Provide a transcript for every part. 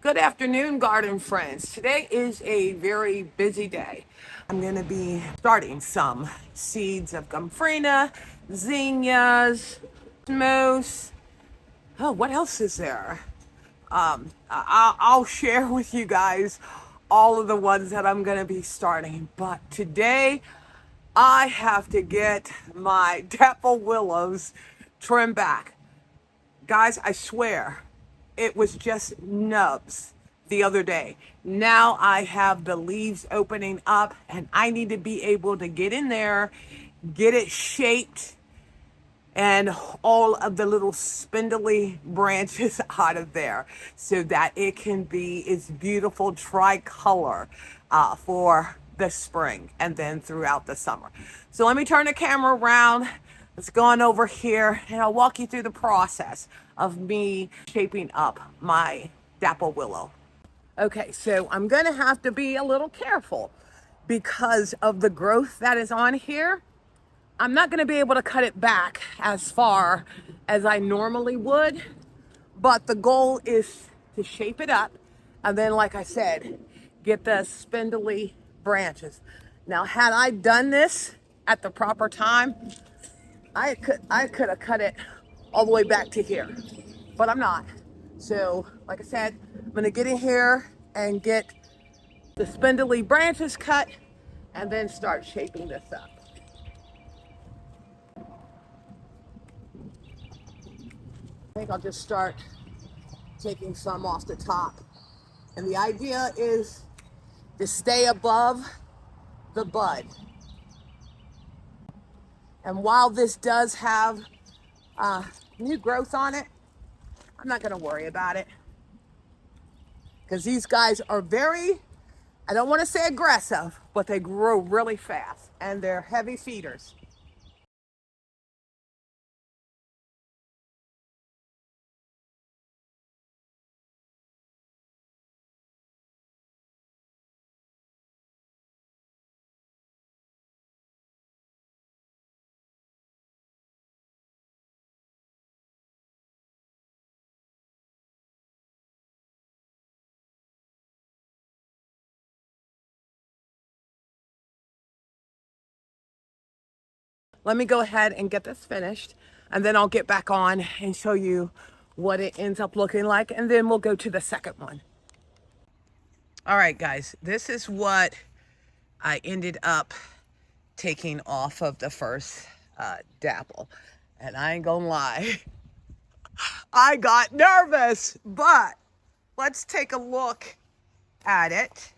Good afternoon, garden friends. Today is a very busy day. I'm going to be starting some seeds of gomphrena, zinnias, most. Oh, what else is there? I'll share with you guys all of the ones that I'm going to be starting. But today, I have to get my dapple willows trimmed back. Guys, I swear, it was just nubs the other day. Now I have the leaves opening up and I need to be able to get in there, get it shaped, and all of the little spindly branches out of there so that it can be its beautiful tricolor for the spring and then throughout the summer. So let me turn the camera around. Let's go on over here and I'll walk you through the process of me shaping up my dapple willow. Okay, so I'm gonna have to be a little careful because of the growth that is on here. I'm not going to be able to cut it back as far as I normally would, but the goal is to shape it up and then, like I said, get the spindly branches. Now, had I done this at the proper time, I could have cut it all the way back to here, but I'm not. So, like I said, I'm going to get in here and get the spindly branches cut and then start shaping this up. I think I'll just start taking some off the top. And the idea is to stay above the bud. And while this does have new growth on it, I'm not going to worry about it. Because these guys are very, I don't want to say aggressive, but they grow really fast. And they're heavy feeders. Let me go ahead and get this finished, and then I'll get back on and show you what it ends up looking like, and then we'll go to the second one. All right, guys, this is what I ended up taking off of the first dapple. And I ain't gonna lie, I got nervous, but let's take a look at it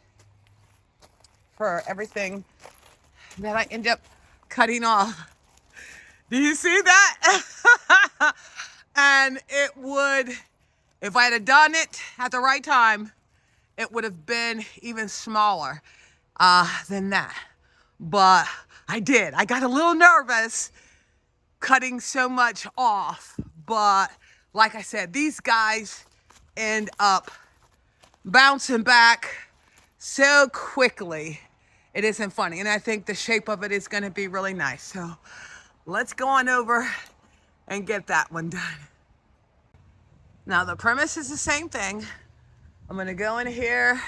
for everything that I end up cutting off. Do you see that? And it would, if I had done it at the right time, it would have been even smaller than that. But I did. I got a little nervous cutting so much off. But like I said, these guys end up bouncing back so quickly. It isn't funny. And I think the shape of it is going to be really nice. So let's go on over and get that one done. Now the premise is the same thing. I'm going to go in here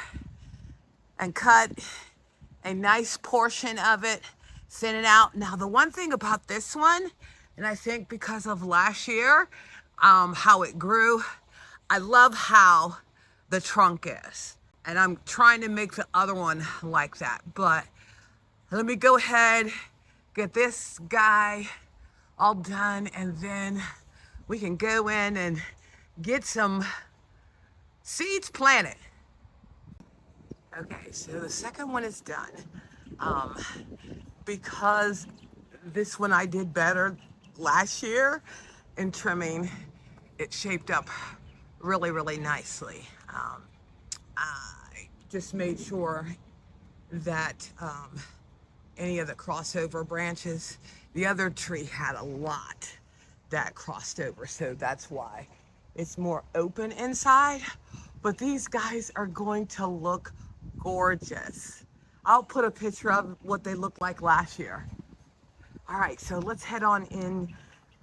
and cut a nice portion of it, thin it out. Now the one thing about this one, and I think because of last year, how it grew, I love how the trunk is. And I'm trying to make the other one like that. But let me go ahead, get this guy all done, and then we can go in and get some seeds planted. Okay, so the second one is done. Because this one I did better last year in trimming, it shaped up really, really nicely. I just made sure that any of the crossover branches, the other tree had a lot that crossed over, so that's why it's more open inside. But these guys are going to look gorgeous. I'll put a picture of what they looked like last year. All right, so let's head on in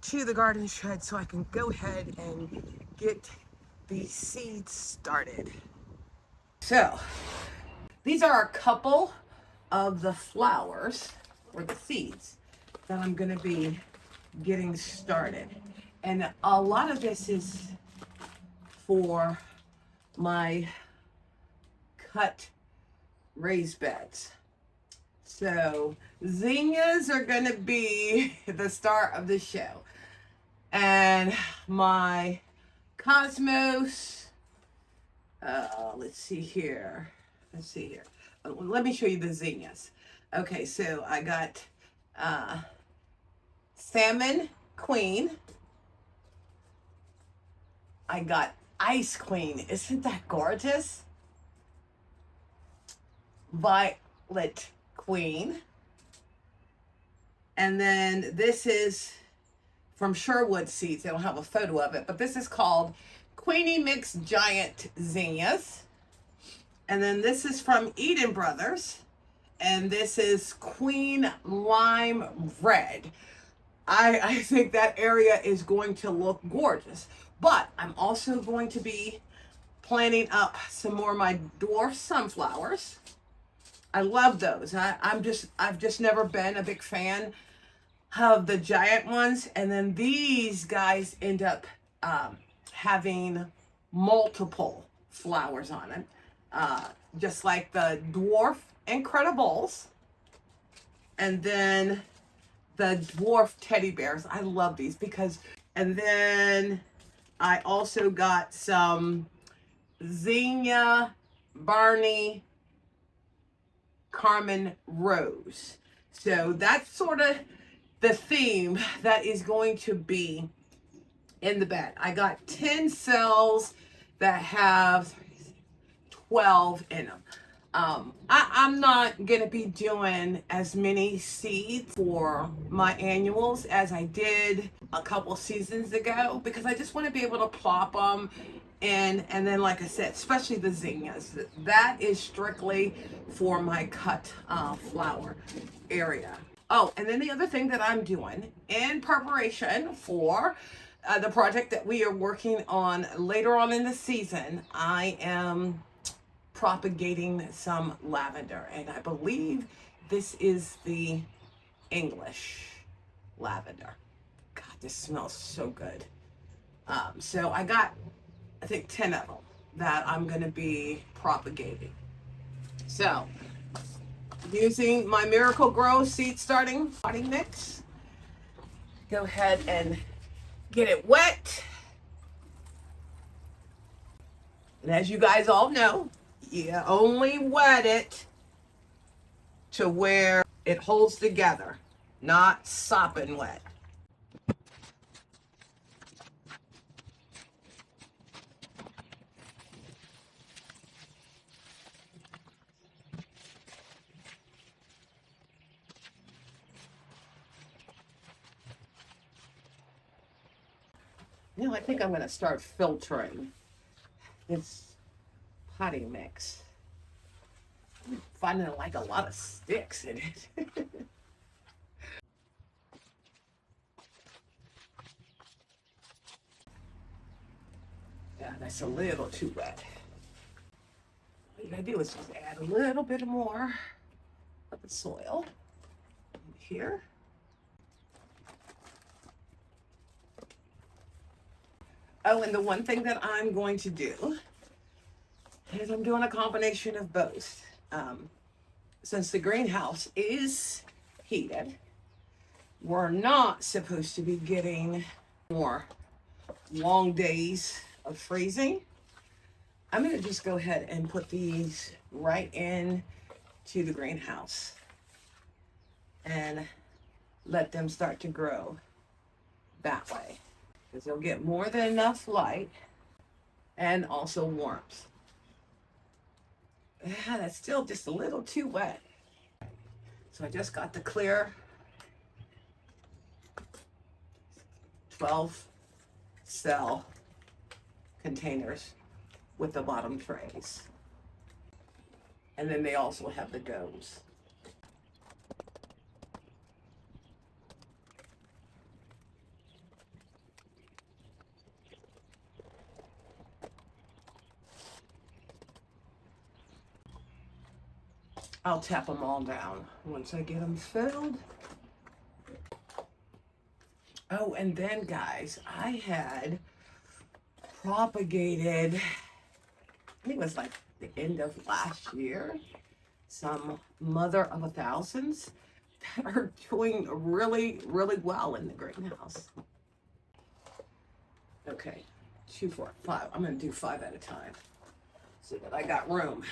to the garden shed so I can go ahead and get these seeds started. so these are a couple of the flowers or the seeds that I'm going to be getting started. And a lot of this is for my cut raised beds. So zinnias are going to be the star of the show. And my cosmos, let's see here. Let me show you the zinnias. Okay, so I got Salmon Queen. I got Ice Queen. Isn't that gorgeous? Violet Queen. And then this is from Sherwood Seeds. They don't have a photo of it, but this is called Queenie Mix Giant Zinnias. And then this is from Eden Brothers. And this is Queen Lime Red. I think that area is going to look gorgeous. But I'm also going to be planting up some more of my dwarf sunflowers. I love those. I've just never been a big fan of the giant ones. And then these guys end up having multiple flowers on them. Just like the dwarf Incredibles. And then the dwarf teddy bears. I love these because, and then I also got some Zinnia Barney Carmen Rose. So that's sort of the theme that is going to be in the bed. I got 10 cells that have 12 in them. I'm not going to be doing as many seeds for my annuals as I did a couple seasons ago because I just want to be able to plop them in. And then, like I said, especially the zinnias, that is strictly for my cut flower area. Oh, and then the other thing that I'm doing in preparation for the project that we are working on later on in the season, I am propagating some lavender, and I believe this is the English lavender. God, this smells so good. So I got, I think, 10 of them that I'm going to be propagating. So using my Miracle Grow seed starting potting mix, go ahead and get it wet. And as you guys all know, you only wet it to where it holds together, not sopping wet. You know, I think I'm going to start filtering this potting mix. I'm finding like a lot of sticks in it. Yeah, that's a little too wet. What you gotta do is just add a little bit more of the soil in here. Oh, and the one thing that I'm going to do is I'm doing a combination of both. Since the greenhouse is heated, we're not supposed to be getting more long days of freezing. I'm going to just go ahead and put these right in to the greenhouse and let them start to grow that way, because they'll get more than enough light and also warmth. Yeah, that's still just a little too wet. So I just got the clear 12 cell containers with the bottom trays. And then they also have the domes. I'll tap them all down once I get them filled. Oh, and then guys, I had propagated, I think it was like the end of last year, some mother of a thousands that are doing really, really well in the greenhouse. Okay, 2, 4, 5. I'm gonna do 5 at a time so that I got room.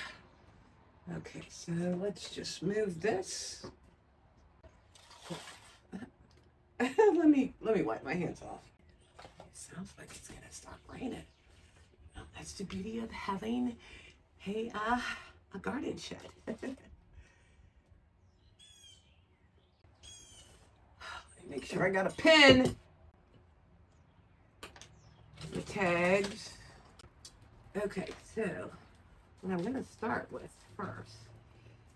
Okay, so let's just move this. let me wipe my hands off. It sounds like it's gonna start raining. Well, that's the beauty of having a garden shed. Make sure I got a pin. The tags. Okay, so what I'm gonna start with first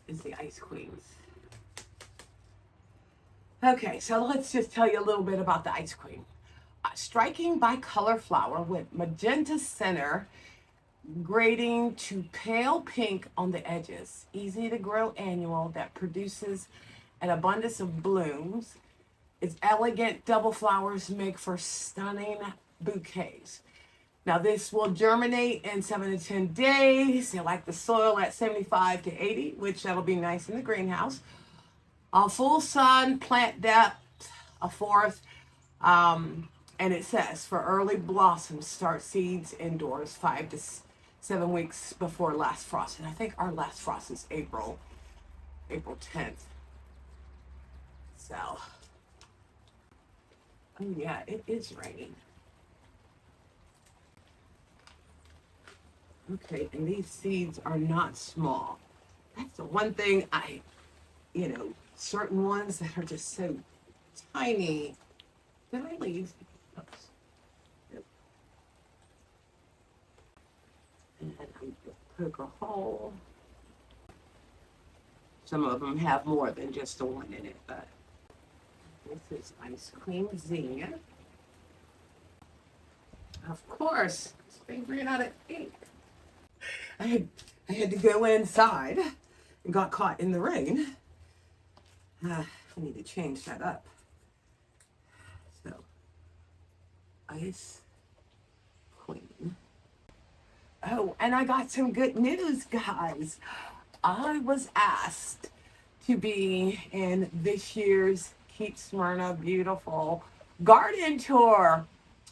is the ice queens. Okay, so let's just tell you a little bit about the ice queen. Striking bicolor flower with magenta center, grading to pale pink on the edges. Easy to grow annual that produces an abundance of blooms. Its elegant double flowers make for stunning bouquets. Now this will germinate in 7 to 10 days. You like the soil at 75 to 80, which that'll be nice in the greenhouse. A full sun, plant depth, a fourth. And it says for early blossoms, start seeds indoors 5 to 7 weeks before last frost. And I think our last frost is April 10th. So, oh yeah, it is raining. Okay, and these seeds are not small. That's the one thing certain ones that are just so tiny. Did I leave? Oops. Yep. And I'm going to poke a hole. Some of them have more than just the one in it, but this is ice cream zinnia. Of course, they ran out of ink. I had to go inside and got caught in the rain. I need to change that up. So, ice queen. Oh, and I got some good news, guys. I was asked to be in this year's Keep Smyrna Beautiful garden tour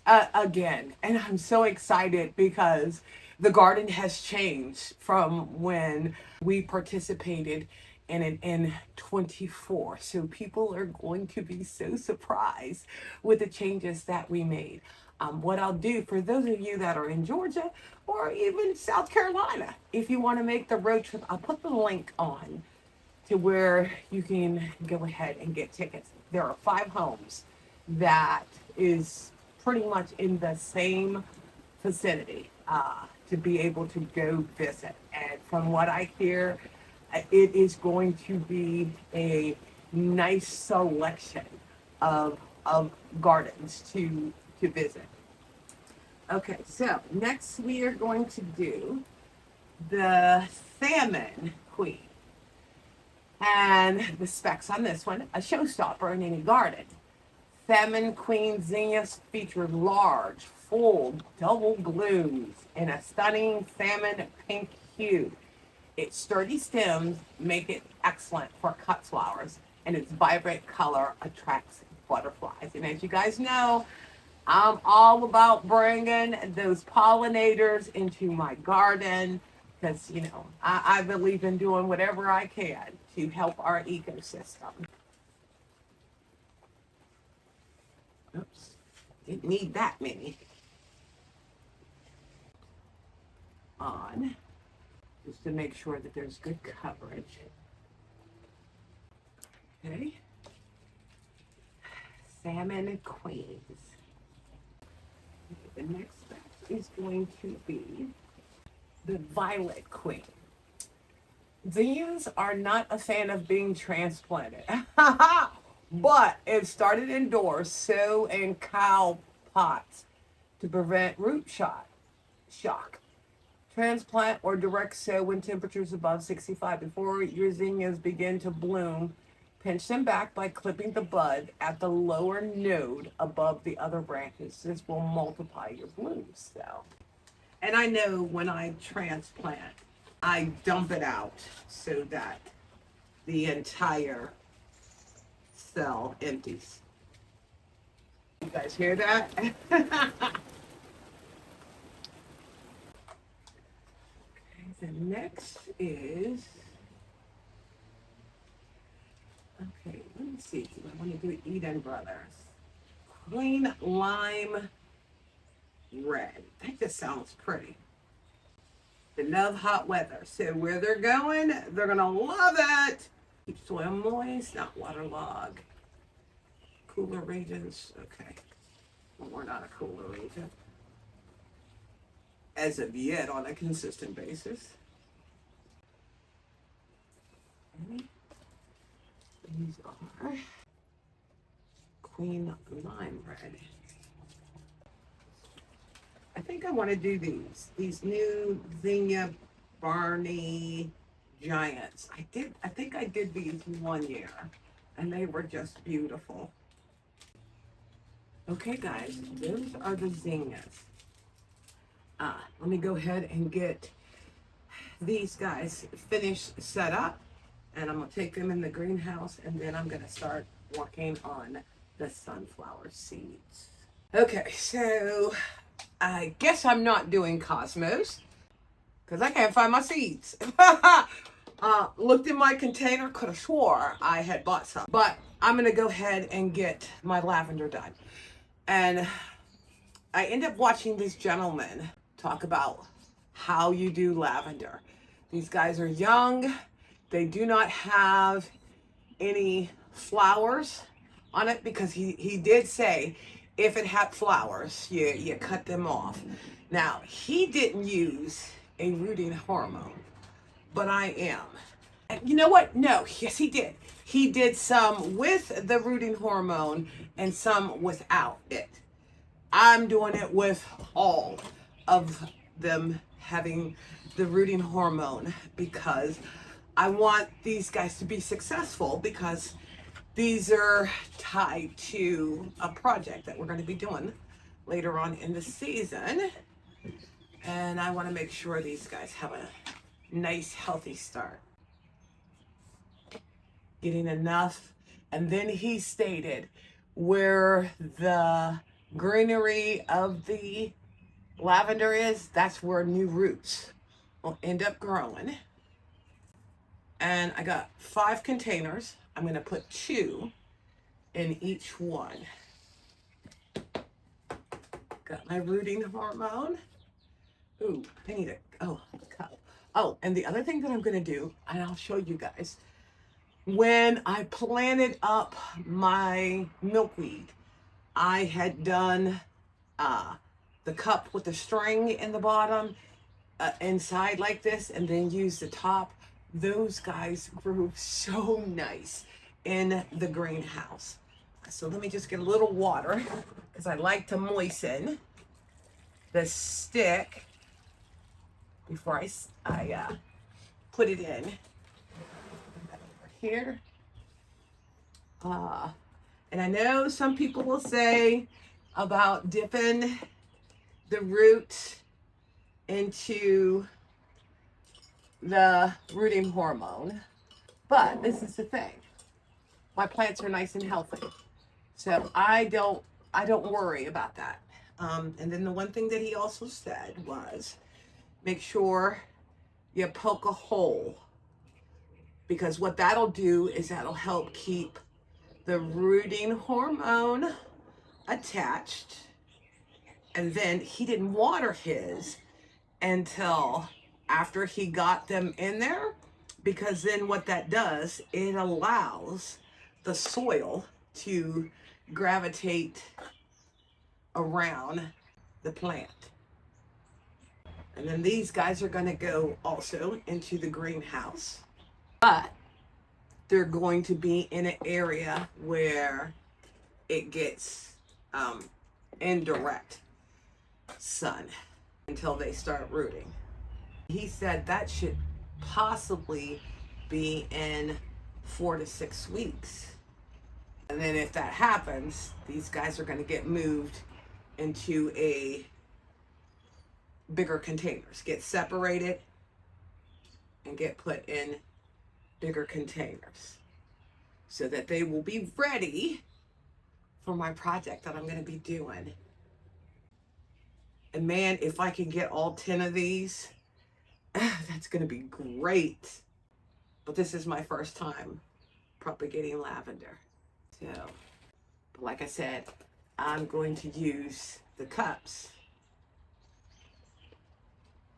again. And I'm so excited because the garden has changed from when we participated in it in 24. So people are going to be so surprised with the changes that we made. What I'll do for those of you that are in Georgia or even South Carolina, if you want to make the road trip, I'll put the link on to where you can go ahead and get tickets. There are 5 homes that is pretty much in the same vicinity to be able to go visit. And from what I hear, it is going to be a nice selection of gardens to visit. Okay, so next we are going to do the salmon queen. And the specs on this one, a showstopper in any garden. Salmon queen zinnias feature large, full, double blooms in a stunning salmon pink hue. Its sturdy stems make it excellent for cut flowers, and its vibrant color attracts butterflies. And as you guys know, I'm all about bringing those pollinators into my garden because, I believe in doing whatever I can to help our ecosystem. Oops, didn't need that many. On, just to make sure that there's good coverage. Okay. Salmon queens. The next step is going to be the violet queen. Zinnias are not a fan of being transplanted, but it started indoors, sow in cow pots to prevent root shock. Transplant or direct sow when temperatures above 65. Before your zinnias begin to bloom, pinch them back by clipping the bud at the lower node above the other branches. This will multiply your blooms. So, and I know when I transplant, I dump it out so that the entire cell empties. You guys hear that? The next is, okay, let me see. I want to do Eden Brothers. Green Lime Red. That just sounds pretty. They love hot weather. So where they're going, they're going to love it. Keep soil moist, not waterlogged. Cooler regions. Okay. Well, we're not a cooler region as of yet on a consistent basis. These are Queen Lime Red. I think I want to do these new Zinnia Barney Giants. I think I did these one year and they were just beautiful. Okay guys, those are the zinnias. Let me go ahead and get these guys finished, set up, and I'm gonna take them in the greenhouse, and then I'm gonna start working on the sunflower seeds. Okay, so I guess I'm not doing cosmos because I can't find my seeds. Looked in my container, could have swore I had bought some, but I'm gonna go ahead and get my lavender done. And I end up watching this gentleman talk about how you do lavender. These guys are young. They do not have any flowers on it because he did say if it had flowers, you cut them off. Now, he didn't use a rooting hormone, but I am. And you know what? No, yes, he did. He did some with the rooting hormone and some without it. I'm doing it with all of them having the rooting hormone because I want these guys to be successful, because these are tied to a project that we're going to be doing later on in the season. And I want to make sure these guys have a nice, healthy start. Getting enough. And then he stated where the greenery of the lavender is, that's where new roots will end up growing. And I got 5 containers. I'm going to put 2 in each one. Got my rooting hormone. Ooh, I need a cup. Oh, and the other thing that I'm going to do, and I'll show you guys, when I planted up my milkweed, I had done the cup with the string in the bottom inside like this, and then used the top. Those guys grew so nice in the greenhouse. So let me just get a little water because I like to moisten the stick before I put it in. Put that over here. And I know some people will say about dipping the root into the rooting hormone, but this is the thing. My plants are nice and healthy, so I don't worry about that. And then the one thing that he also said was, make sure you poke a hole, because what that'll do is that'll help keep the rooting hormone attached. And then he didn't water his until after he got them in there, because then what that does, it allows the soil to gravitate around the plant. And then these guys are going to go also into the greenhouse, but they're going to be in an area where it gets indirect sun until they start rooting. He said that should possibly be in 4 to 6 weeks. And then if that happens, these guys are going to get moved into a bigger containers, get separated and get put in bigger containers so that they will be ready for my project that I'm going to be doing. And man, if I can get all 10 of these, that's going to be great. But this is my first time propagating lavender. So, but like I said, I'm going to use the cups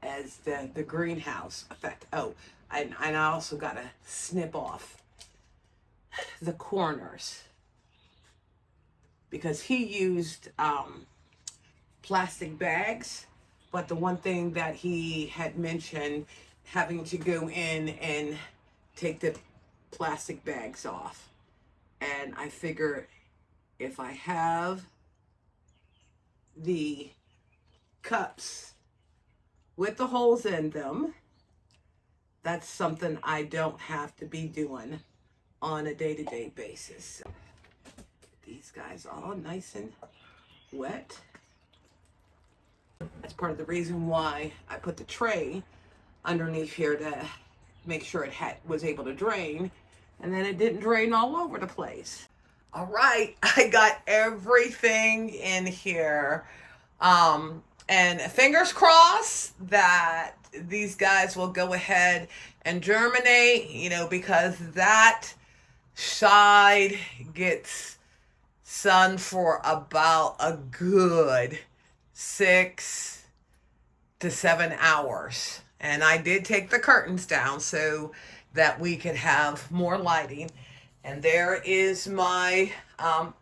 as the greenhouse effect. Oh, and I also got to snip off the corners because he used plastic bags, but the one thing that he had mentioned, having to go in and take the plastic bags off. And I figure if I have the cups with the holes in them, that's something I don't have to be doing on a day-to-day basis. These guys all nice and wet. That's part of the reason why I put the tray underneath here to make sure it was able to drain, and then it didn't drain all over the place. All right, I got everything in here. And fingers crossed that these guys will go ahead and germinate, you know, because that side gets sun for about a good 6 to 7 hours. And I did take the curtains down so that we could have more lighting. And there is my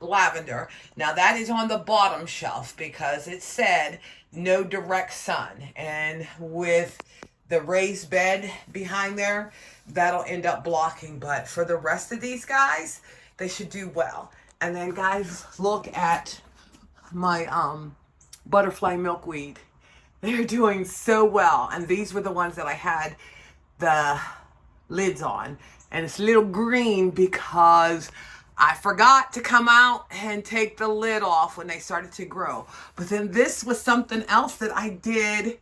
lavender. Now that is on the bottom shelf because it said no direct sun. And with the raised bed behind there, that'll end up blocking. But for the rest of these guys, they should do well. And then guys, look at my butterfly milkweed. They're doing so well. And these were the ones that I had the lids on. And it's a little green because I forgot to come out and take the lid off when they started to grow. But then this was something else that I did.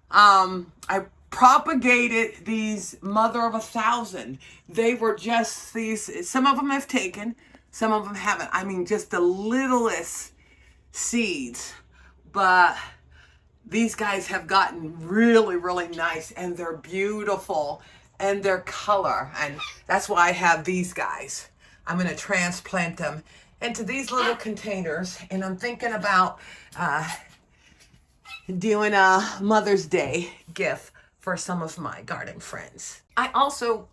I propagated these mother of 1,000. They were just these, some of them have taken, some of them haven't. I mean, just the littlest seeds. But these guys have gotten really, really nice, and they're beautiful. And their color, and that's why I have these guys. I'm going to transplant them into these little containers, and I'm thinking about doing a Mother's Day gift for some of my garden friends. I also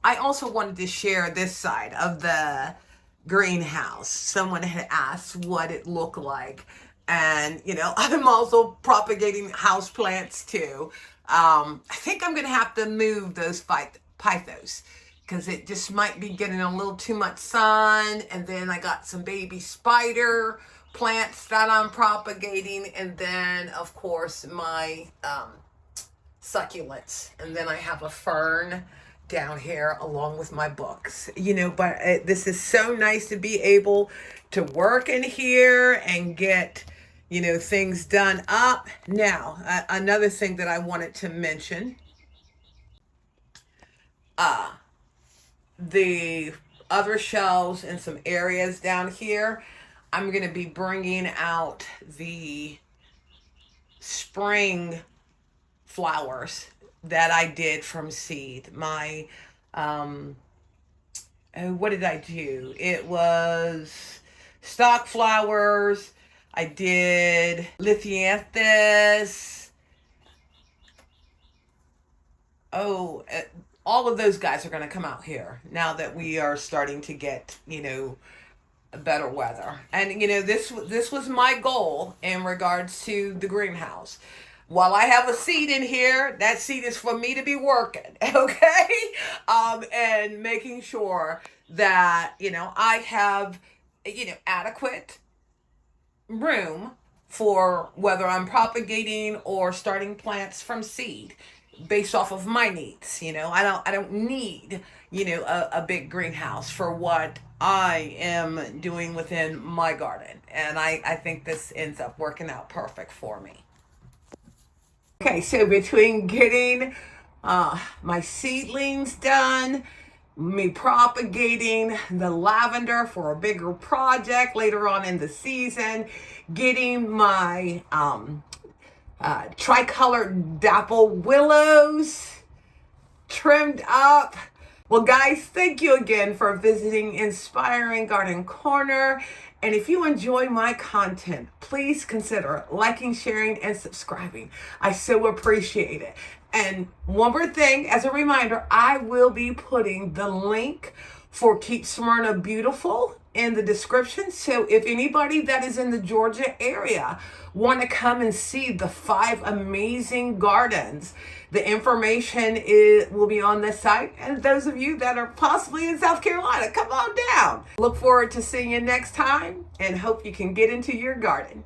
wanted to share this side of the greenhouse. Someone had asked what it looked like, and you know, I'm also propagating house plants too. I think I'm going to have to move those pythos because it just might be getting a little too much sun. And then I got some baby spider plants that I'm propagating, and then of course my succulents, and then I have a fern down here along with my books, you know. But this is so nice to be able to work in here and get, you know, things done up. Now another thing that I wanted to mention, the other shelves and some areas down here, I'm going to be bringing out the spring flowers that I did from seed. My, what did I do? It was stock flowers. I did lithianthus. Oh, all of those guys are going to come out here now that we are starting to get, you know, better weather. And, you know, this was my goal in regards to the greenhouse. While I have a seed in here, that seed is for me to be working, okay? And making sure that, you know, I have, you know, adequate room for whether I'm propagating or starting plants from seed. based off of my needs. You know, I don't need, you know, a big greenhouse for what I am doing within my garden. And I think this ends up working out perfect for me. Okay, so between getting my seedlings done, me propagating the lavender for a bigger project later on in the season, getting my tricolored dapple willows trimmed up. Well, guys, thank you again for visiting Inspiring Garden Corner. And if you enjoy my content, please consider liking, sharing, and subscribing. I so appreciate it. And one more thing, as a reminder, I will be putting the link for Keep Smyrna Beautiful in the description. So if anybody that is in the Georgia area want to come and see the 5 amazing gardens, the information will be on this site. And those of you that are possibly in South Carolina, come on down. Look forward to seeing you next time and hope you can get into your garden.